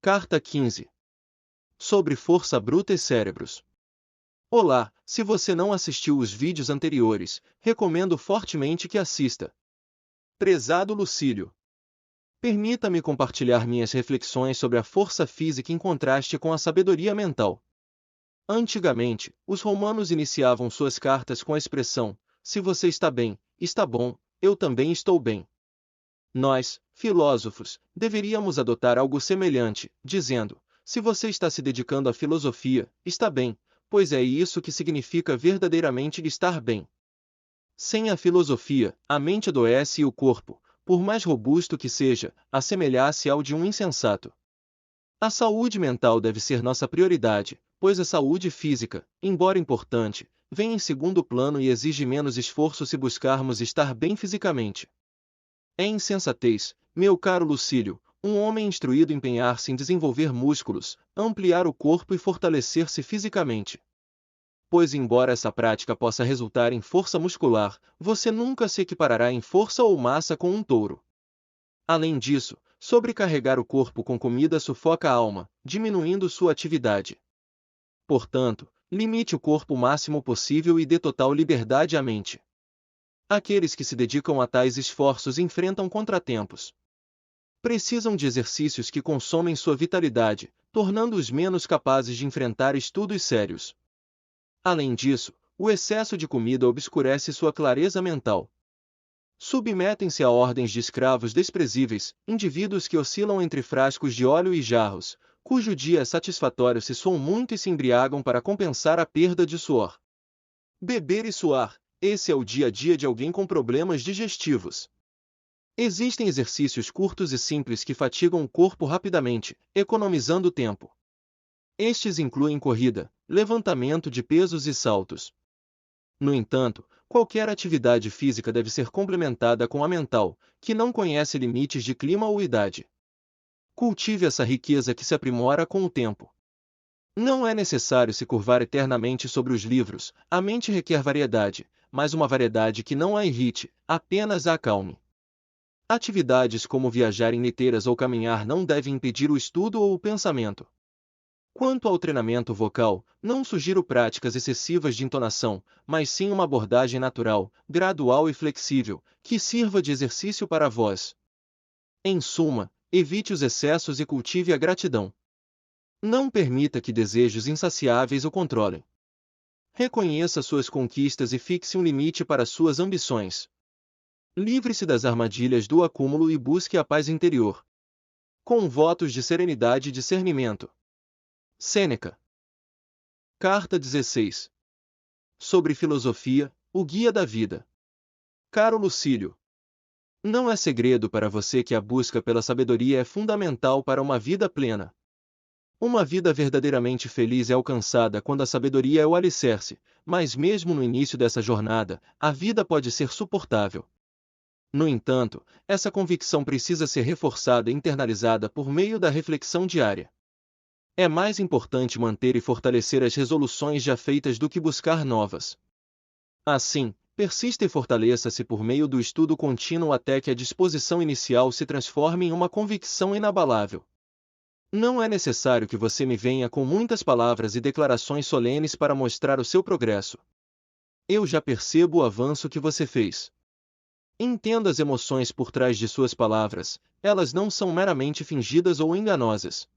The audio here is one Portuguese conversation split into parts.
Carta 15. Sobre força bruta e cérebros. Olá, se você não assistiu os vídeos anteriores, recomendo fortemente que assista. Prezado Lucílio, permita-me compartilhar minhas reflexões sobre a força física em contraste com a sabedoria mental. Antigamente, os romanos iniciavam suas cartas com a expressão: se você está bem, está bom, eu também estou bem. Nós, filósofos, deveríamos adotar algo semelhante, dizendo: se você está se dedicando à filosofia, está bem, pois é isso que significa verdadeiramente estar bem. Sem a filosofia, a mente adoece e o corpo, por mais robusto que seja, assemelha-se ao de um insensato. A saúde mental deve ser nossa prioridade, pois a saúde física, embora importante, vem em segundo plano e exige menos esforço se buscarmos estar bem fisicamente. É insensatez, meu caro Lucílio, um homem instruído empenhar-se em desenvolver músculos, ampliar o corpo e fortalecer-se fisicamente. Pois embora essa prática possa resultar em força muscular, você nunca se equiparará em força ou massa com um touro. Além disso, sobrecarregar o corpo com comida sufoca a alma, diminuindo sua atividade. Portanto, limite o corpo o máximo possível e dê total liberdade à mente. Aqueles que se dedicam a tais esforços enfrentam contratempos. Precisam de exercícios que consomem sua vitalidade, tornando-os menos capazes de enfrentar estudos sérios. Além disso, o excesso de comida obscurece sua clareza mental. Submetem-se a ordens de escravos desprezíveis, indivíduos que oscilam entre frascos de óleo e jarros, cujo dia é satisfatório se suam muito e se embriagam para compensar a perda de suor. Beber e suar, esse é o dia a dia de alguém com problemas digestivos. Existem exercícios curtos e simples que fatigam o corpo rapidamente, economizando tempo. Estes incluem corrida, levantamento de pesos e saltos. No entanto, qualquer atividade física deve ser complementada com a mental, que não conhece limites de clima ou idade. Cultive essa riqueza que se aprimora com o tempo. Não é necessário se curvar eternamente sobre os livros, a mente requer variedade, mas uma variedade que não a irrite, apenas a acalme. Atividades como viajar em liteiras ou caminhar não devem impedir o estudo ou o pensamento. Quanto ao treinamento vocal, não sugiro práticas excessivas de entonação, mas sim uma abordagem natural, gradual e flexível, que sirva de exercício para a voz. Em suma, evite os excessos e cultive a gratidão. Não permita que desejos insaciáveis o controlem. Reconheça suas conquistas e fixe um limite para suas ambições. Livre-se das armadilhas do acúmulo e busque a paz interior. Com votos de serenidade e discernimento. Sêneca. Carta 16. Sobre filosofia, o guia da vida. Caro Lucílio, não é segredo para você que a busca pela sabedoria é fundamental para uma vida plena. Uma vida verdadeiramente feliz é alcançada quando a sabedoria é o alicerce, mas mesmo no início dessa jornada, a vida pode ser suportável. No entanto, essa convicção precisa ser reforçada e internalizada por meio da reflexão diária. É mais importante manter e fortalecer as resoluções já feitas do que buscar novas. Assim, persista e fortaleça-se por meio do estudo contínuo até que a disposição inicial se transforme em uma convicção inabalável. Não é necessário que você me venha com muitas palavras e declarações solenes para mostrar o seu progresso. Eu já percebo o avanço que você fez. Entenda as emoções por trás de suas palavras, elas não são meramente fingidas ou enganosas.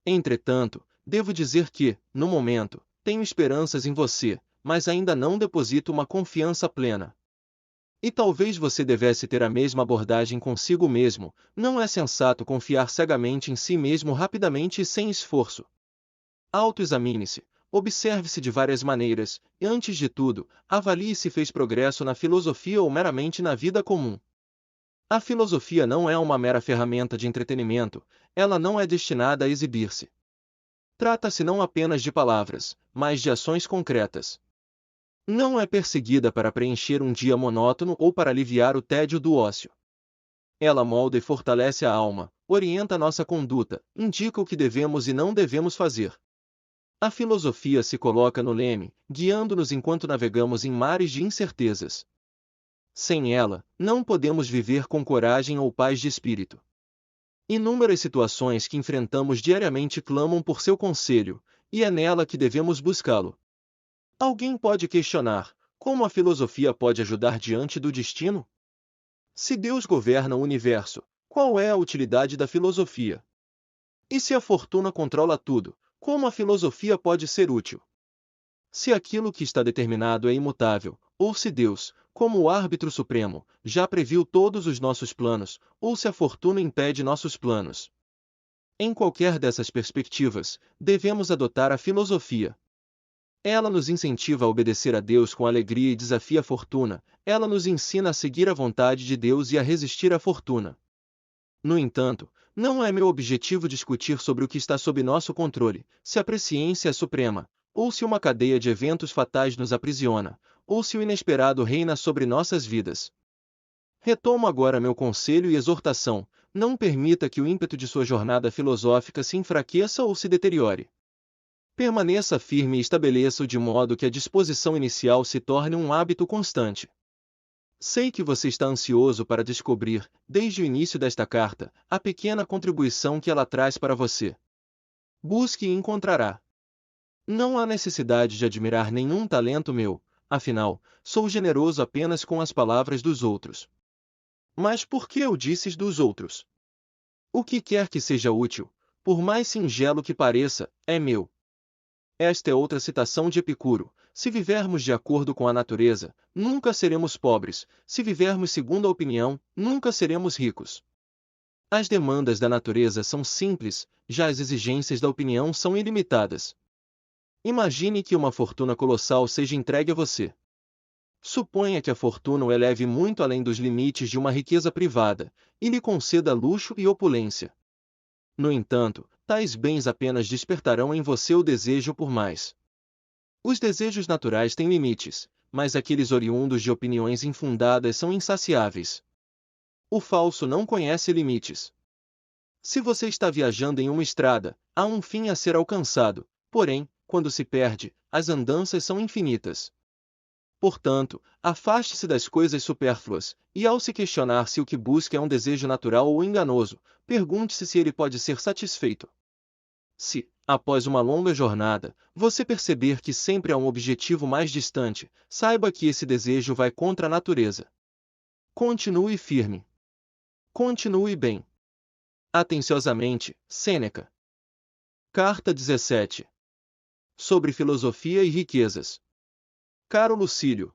Entretanto, devo dizer que, no momento, tenho esperanças em você, mas ainda não deposito uma confiança plena. E talvez você devesse ter a mesma abordagem consigo mesmo, não é sensato confiar cegamente em si mesmo rapidamente e sem esforço. Autoexamine-se, observe-se de várias maneiras, e antes de tudo, avalie se fez progresso na filosofia ou meramente na vida comum. A filosofia não é uma mera ferramenta de entretenimento, ela não é destinada a exibir-se. Trata-se não apenas de palavras, mas de ações concretas. Não é perseguida para preencher um dia monótono ou para aliviar o tédio do ócio. Ela molda e fortalece a alma, orienta nossa conduta, indica o que devemos e não devemos fazer. A filosofia se coloca no leme, guiando-nos enquanto navegamos em mares de incertezas. Sem ela, não podemos viver com coragem ou paz de espírito. Inúmeras situações que enfrentamos diariamente clamam por seu conselho, e é nela que devemos buscá-lo. Alguém pode questionar: como a filosofia pode ajudar diante do destino? Se Deus governa o universo, qual é a utilidade da filosofia? E se a fortuna controla tudo, como a filosofia pode ser útil? Se aquilo que está determinado é imutável, ou se Deus, como o árbitro supremo, já previu todos os nossos planos, ou se a fortuna impede nossos planos. Em qualquer dessas perspectivas, devemos adotar a filosofia. Ela nos incentiva a obedecer a Deus com alegria e desafia a fortuna, ela nos ensina a seguir a vontade de Deus e a resistir à fortuna. No entanto, não é meu objetivo discutir sobre o que está sob nosso controle, se a presciência é suprema, ou se uma cadeia de eventos fatais nos aprisiona, ou se o inesperado reina sobre nossas vidas. Retomo agora meu conselho e exortação: não permita que o ímpeto de sua jornada filosófica se enfraqueça ou se deteriore. Permaneça firme e estabeleça-o de modo que a disposição inicial se torne um hábito constante. Sei que você está ansioso para descobrir, desde o início desta carta, a pequena contribuição que ela traz para você. Busque e encontrará. Não há necessidade de admirar nenhum talento meu, afinal, sou generoso apenas com as palavras dos outros. Mas por que eu disses dos outros? O que quer que seja útil, por mais singelo que pareça, é meu. Esta é outra citação de Epicuro: se vivermos de acordo com a natureza, nunca seremos pobres, se vivermos segundo a opinião, nunca seremos ricos. As demandas da natureza são simples, já as exigências da opinião são ilimitadas. Imagine que uma fortuna colossal seja entregue a você. Suponha que a fortuna o eleve muito além dos limites de uma riqueza privada, e lhe conceda luxo e opulência. No entanto, tais bens apenas despertarão em você o desejo por mais. Os desejos naturais têm limites, mas aqueles oriundos de opiniões infundadas são insaciáveis. O falso não conhece limites. Se você está viajando em uma estrada, há um fim a ser alcançado, porém, quando se perde, as andanças são infinitas. Portanto, afaste-se das coisas supérfluas, e ao se questionar se o que busca é um desejo natural ou enganoso, pergunte-se se ele pode ser satisfeito. Se, após uma longa jornada, você perceber que sempre há um objetivo mais distante, saiba que esse desejo vai contra a natureza. Continue firme. Continue bem. Atenciosamente, Sêneca. Carta 17. Sobre filosofia e riquezas. Caro Lucílio,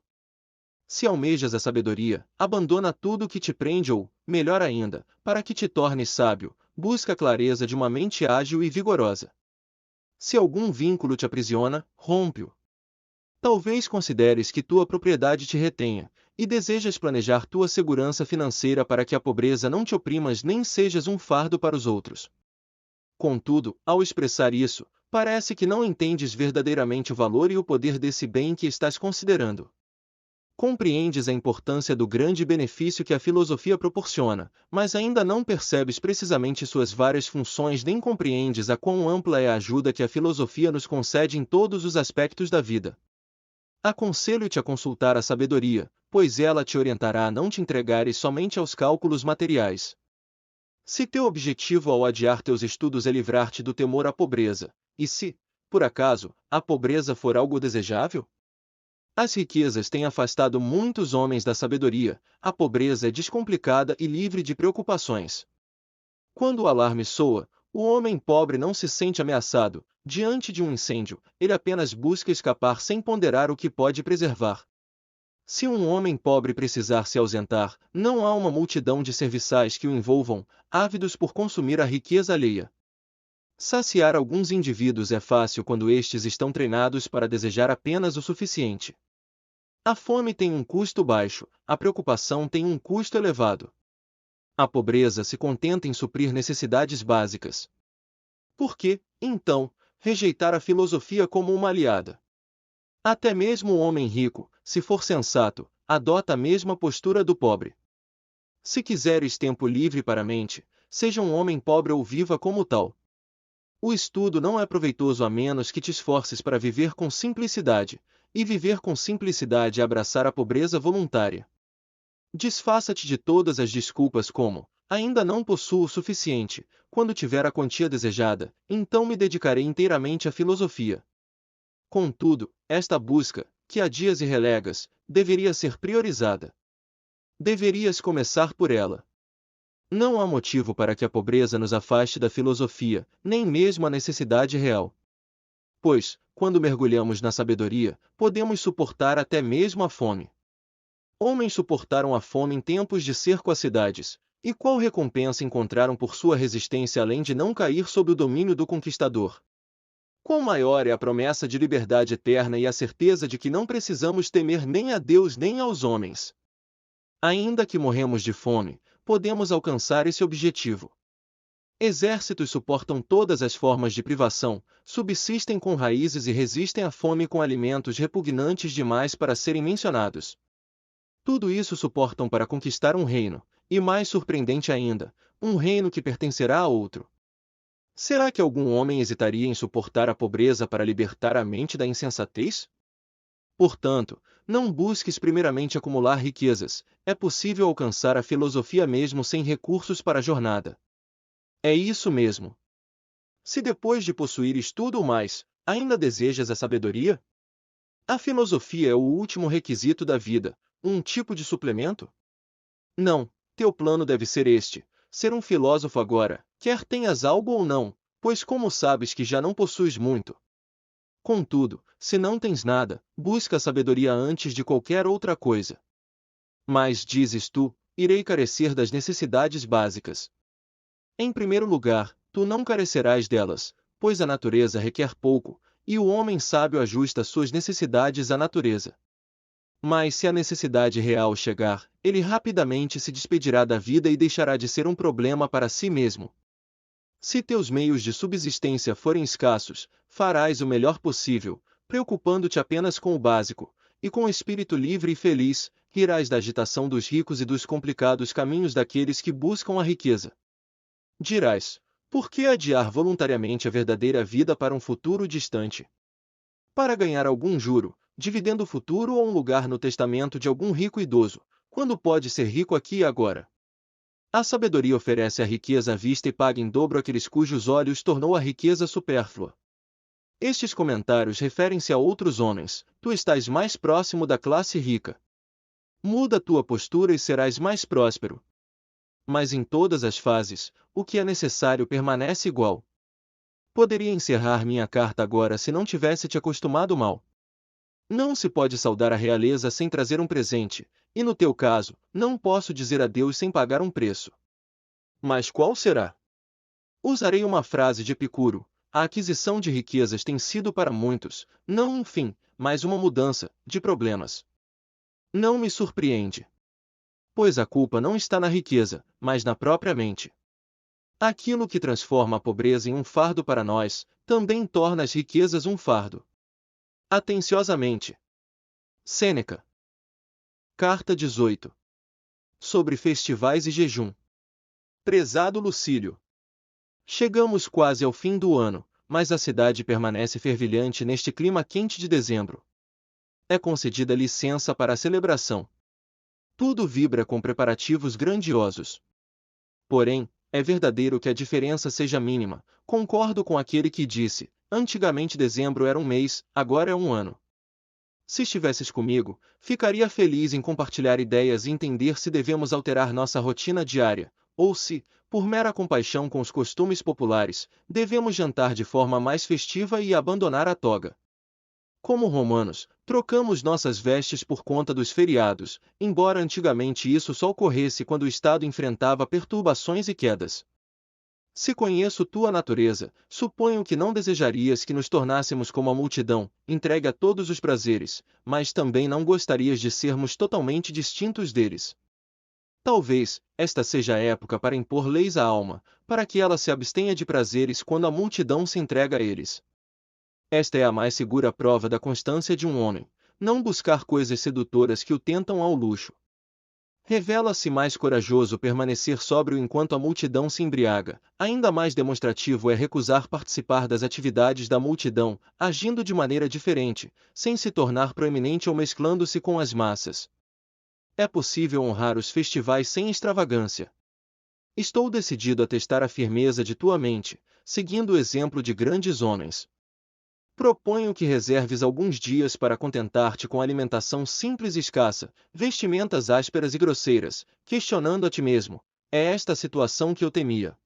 se almejas a sabedoria, abandona tudo que te prende ou, melhor ainda, para que te tornes sábio, busca a clareza de uma mente ágil e vigorosa. Se algum vínculo te aprisiona, rompe-o. Talvez consideres que tua propriedade te retenha, e desejas planejar tua segurança financeira para que a pobreza não te oprimas nem sejas um fardo para os outros. Contudo, ao expressar isso, parece que não entendes verdadeiramente o valor e o poder desse bem que estás considerando. Compreendes a importância do grande benefício que a filosofia proporciona, mas ainda não percebes precisamente suas várias funções nem compreendes a quão ampla é a ajuda que a filosofia nos concede em todos os aspectos da vida. Aconselho-te a consultar a sabedoria, pois ela te orientará a não te entregares somente aos cálculos materiais. Se teu objetivo ao adiar teus estudos é livrar-te do temor à pobreza, e se, por acaso, a pobreza for algo desejável? As riquezas têm afastado muitos homens da sabedoria, a pobreza é descomplicada e livre de preocupações. Quando o alarme soa, o homem pobre não se sente ameaçado, diante de um incêndio, ele apenas busca escapar sem ponderar o que pode preservar. Se um homem pobre precisar se ausentar, não há uma multidão de serviçais que o envolvam, ávidos por consumir a riqueza alheia. Saciar alguns indivíduos é fácil quando estes estão treinados para desejar apenas o suficiente. A fome tem um custo baixo, a preocupação tem um custo elevado. A pobreza se contenta em suprir necessidades básicas. Por que, então, rejeitar a filosofia como uma aliada? Até mesmo o homem rico, se for sensato, adota a mesma postura do pobre. Se quiseres tempo livre para a mente, seja um homem pobre ou viva como tal. O estudo não é proveitoso a menos que te esforces para viver com simplicidade, e viver com simplicidade é abraçar a pobreza voluntária. Desfaça-te de todas as desculpas como: ainda não possuo o suficiente. Quando tiver a quantia desejada, então me dedicarei inteiramente à filosofia. Contudo, esta busca, que há dias e relegas, deveria ser priorizada. Deverias começar por ela. Não há motivo para que a pobreza nos afaste da filosofia, nem mesmo a necessidade real. Pois, quando mergulhamos na sabedoria, podemos suportar até mesmo a fome. Homens suportaram a fome em tempos de cerco às cidades, e qual recompensa encontraram por sua resistência além de não cair sob o domínio do conquistador? Quão maior é a promessa de liberdade eterna e a certeza de que não precisamos temer nem a Deus nem aos homens. Ainda que morremos de fome, podemos alcançar esse objetivo. Exércitos suportam todas as formas de privação, subsistem com raízes e resistem à fome com alimentos repugnantes demais para serem mencionados. Tudo isso suportam para conquistar um reino, e mais surpreendente ainda, um reino que pertencerá a outro. Será que algum homem hesitaria em suportar a pobreza para libertar a mente da insensatez? Portanto, não busques primeiramente acumular riquezas, é possível alcançar a filosofia mesmo sem recursos para a jornada. É isso mesmo. Se depois de possuires tudo o mais, ainda desejas a sabedoria? A filosofia é o último requisito da vida, um tipo de suplemento? Não, teu plano deve ser este: ser um filósofo agora, quer tenhas algo ou não, pois como sabes que já não possuis muito. Contudo, se não tens nada, busca a sabedoria antes de qualquer outra coisa. Mas, dizes tu, irei carecer das necessidades básicas. Em primeiro lugar, tu não carecerás delas, pois a natureza requer pouco, e o homem sábio ajusta suas necessidades à natureza. Mas se a necessidade real chegar, ele rapidamente se despedirá da vida e deixará de ser um problema para si mesmo. Se teus meios de subsistência forem escassos, farás o melhor possível, preocupando-te apenas com o básico, e com espírito livre e feliz, rirás da agitação dos ricos e dos complicados caminhos daqueles que buscam a riqueza. Dirás: por que adiar voluntariamente a verdadeira vida para um futuro distante? Para ganhar algum juro, dividendo o futuro ou um lugar no testamento de algum rico idoso, quando pode ser rico aqui e agora? A sabedoria oferece a riqueza à vista e paga em dobro aqueles cujos olhos tornou a riqueza supérflua. Estes comentários referem-se a outros homens, tu estás mais próximo da classe rica. Muda tua postura e serás mais próspero. Mas em todas as fases, o que é necessário permanece igual. Poderia encerrar minha carta agora se não tivesse te acostumado mal. Não se pode saudar a realeza sem trazer um presente, e no teu caso, não posso dizer adeus sem pagar um preço. Mas qual será? Usarei uma frase de Epicuro: a aquisição de riquezas tem sido para muitos, não um fim, mas uma mudança, de problemas. Não me surpreende. Pois a culpa não está na riqueza, mas na própria mente. Aquilo que transforma a pobreza em um fardo para nós, também torna as riquezas um fardo. Atenciosamente. Sêneca. Carta 18. Sobre festivais e jejum. Prezado Lucílio. Chegamos quase ao fim do ano, mas a cidade permanece fervilhante neste clima quente de dezembro. É concedida licença para a celebração. Tudo vibra com preparativos grandiosos. Porém, é verdadeiro que a diferença seja mínima. Concordo com aquele que disse: antigamente dezembro era um mês, agora é um ano. Se estivesses comigo, ficaria feliz em compartilhar ideias e entender se devemos alterar nossa rotina diária, ou se, por mera compaixão com os costumes populares, devemos jantar de forma mais festiva e abandonar a toga. Como romanos, trocamos nossas vestes por conta dos feriados, embora antigamente isso só ocorresse quando o Estado enfrentava perturbações e quedas. Se conheço tua natureza, suponho que não desejarias que nos tornássemos como a multidão, entregue a todos os prazeres, mas também não gostarias de sermos totalmente distintos deles. Talvez, esta seja a época para impor leis à alma, para que ela se abstenha de prazeres quando a multidão se entrega a eles. Esta é a mais segura prova da constância de um homem, não buscar coisas sedutoras que o tentam ao luxo. Revela-se mais corajoso permanecer sóbrio enquanto a multidão se embriaga, ainda mais demonstrativo é recusar participar das atividades da multidão, agindo de maneira diferente, sem se tornar proeminente ou mesclando-se com as massas. É possível honrar os festivais sem extravagância. Estou decidido a testar a firmeza de tua mente, seguindo o exemplo de grandes homens. Proponho que reserves alguns dias para contentar-te com alimentação simples e escassa, vestimentas ásperas e grosseiras, questionando a ti mesmo: é esta a situação que eu temia?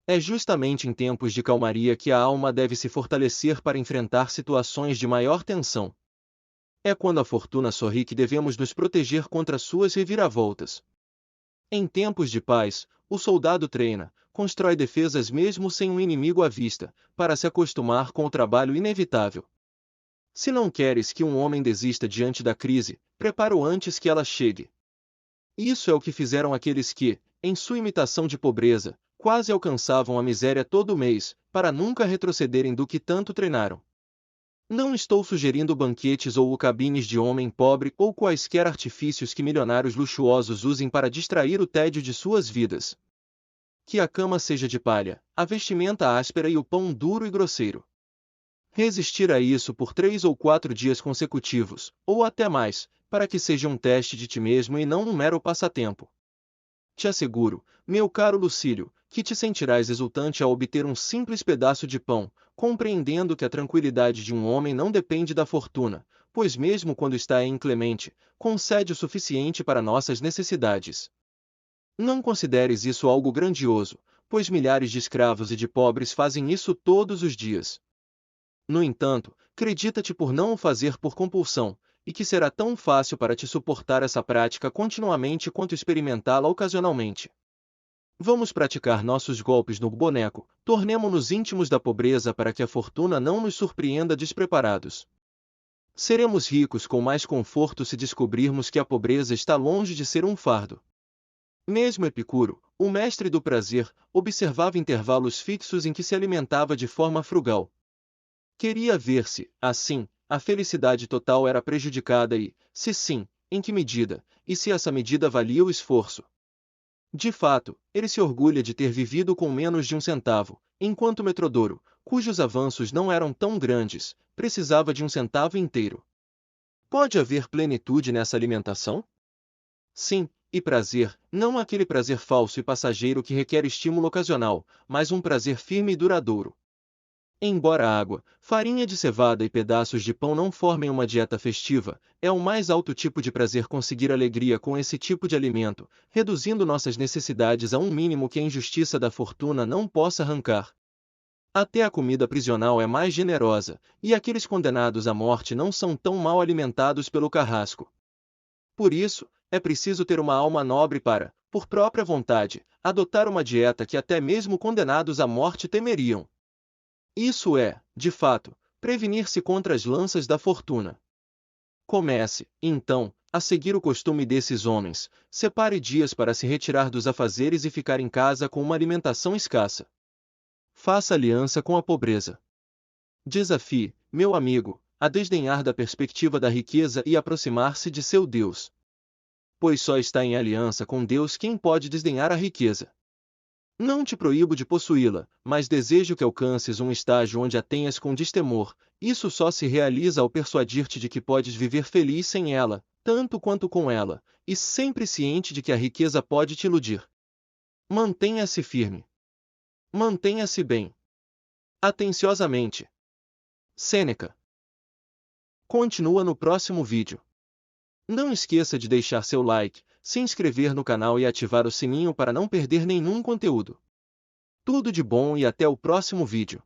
É justamente em tempos de calmaria que a alma deve se fortalecer para enfrentar situações de maior tensão. É quando a fortuna sorri que devemos nos proteger contra suas reviravoltas. Em tempos de paz, o soldado treina, constrói defesas mesmo sem um inimigo à vista, para se acostumar com o trabalho inevitável. Se não queres que um homem desista diante da crise, prepara-o antes que ela chegue. Isso é o que fizeram aqueles que, em sua imitação de pobreza, quase alcançavam a miséria todo mês, para nunca retrocederem do que tanto treinaram. Não estou sugerindo banquetes ou cabines de homem pobre ou quaisquer artifícios que milionários luxuosos usem para distrair o tédio de suas vidas. Que a cama seja de palha, a vestimenta áspera e o pão duro e grosseiro. Resistir a isso por 3 ou 4 dias consecutivos, ou até mais, para que seja um teste de ti mesmo e não um mero passatempo. Te asseguro, meu caro Lucílio, que te sentirás exultante ao obter um simples pedaço de pão, compreendendo que a tranquilidade de um homem não depende da fortuna, pois mesmo quando está inclemente, concede o suficiente para nossas necessidades. Não consideres isso algo grandioso, pois milhares de escravos e de pobres fazem isso todos os dias. No entanto, acredita-te por não o fazer por compulsão, e que será tão fácil para te suportar essa prática continuamente quanto experimentá-la ocasionalmente. Vamos praticar nossos golpes no boneco, tornemo-nos íntimos da pobreza para que a fortuna não nos surpreenda despreparados. Seremos ricos com mais conforto se descobrirmos que a pobreza está longe de ser um fardo. Mesmo Epicuro, o mestre do prazer, observava intervalos fixos em que se alimentava de forma frugal. Queria ver se, assim, a felicidade total era prejudicada e, se sim, em que medida, e se essa medida valia o esforço. De fato, ele se orgulha de ter vivido com menos de 1 centavo, enquanto Metrodoro, cujos avanços não eram tão grandes, precisava de 1 centavo inteiro. Pode haver plenitude nessa alimentação? Sim, e prazer, não aquele prazer falso e passageiro que requer estímulo ocasional, mas um prazer firme e duradouro. Embora água, farinha de cevada e pedaços de pão não formem uma dieta festiva, é o mais alto tipo de prazer conseguir alegria com esse tipo de alimento, reduzindo nossas necessidades a um mínimo que a injustiça da fortuna não possa arrancar. Até a comida prisional é mais generosa, e aqueles condenados à morte não são tão mal alimentados pelo carrasco. Por isso, é preciso ter uma alma nobre para, por própria vontade, adotar uma dieta que até mesmo condenados à morte temeriam. Isso é, de fato, prevenir-se contra as lanças da fortuna. Comece, então, a seguir o costume desses homens, separe dias para se retirar dos afazeres e ficar em casa com uma alimentação escassa. Faça aliança com a pobreza. Desafie, meu amigo, a desdenhar da perspectiva da riqueza e aproximar-se de seu Deus. Pois só está em aliança com Deus quem pode desdenhar a riqueza. Não te proíbo de possuí-la, mas desejo que alcances um estágio onde a tenhas com destemor. Isso só se realiza ao persuadir-te de que podes viver feliz sem ela, tanto quanto com ela, e sempre ciente de que a riqueza pode te iludir. Mantenha-se firme. Mantenha-se bem. Atenciosamente. Sêneca. Continua no próximo vídeo. Não esqueça de deixar seu like, se inscrever no canal e ativar o sininho para não perder nenhum conteúdo. Tudo de bom e até o próximo vídeo.